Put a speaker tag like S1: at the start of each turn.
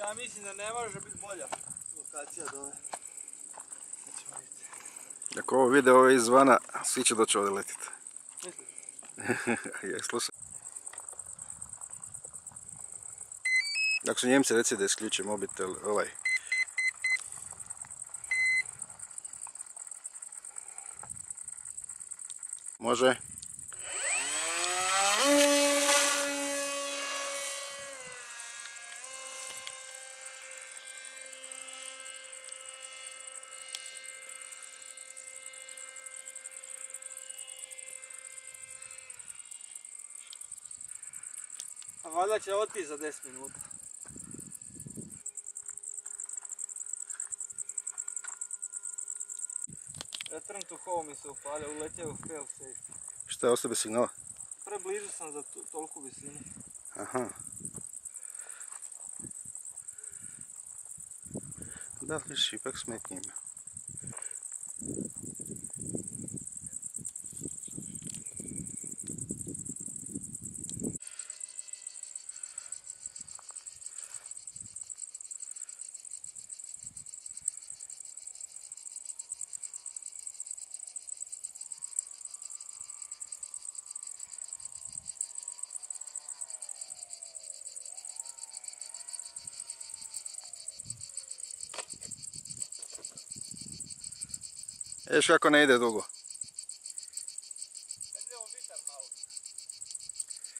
S1: Ja mislim da ne može biti bolja lokacija dole.
S2: Ako ovo vide ove izvana, svi će doći ovdje letiti.
S1: Misliš?
S2: Ja, slušaj. Ako su Njemci, reci da isključe mobitel, ovaj. Može?
S1: A valjda će otići za 10 minuta. Return to home mi se upalio, uletio u fail safe.
S2: Šta je ostao bez signala?
S1: Preblizu sam za toliku visinu.
S2: Aha. Da, viš, ipak smetnji ima. Još kako ne ide dugo.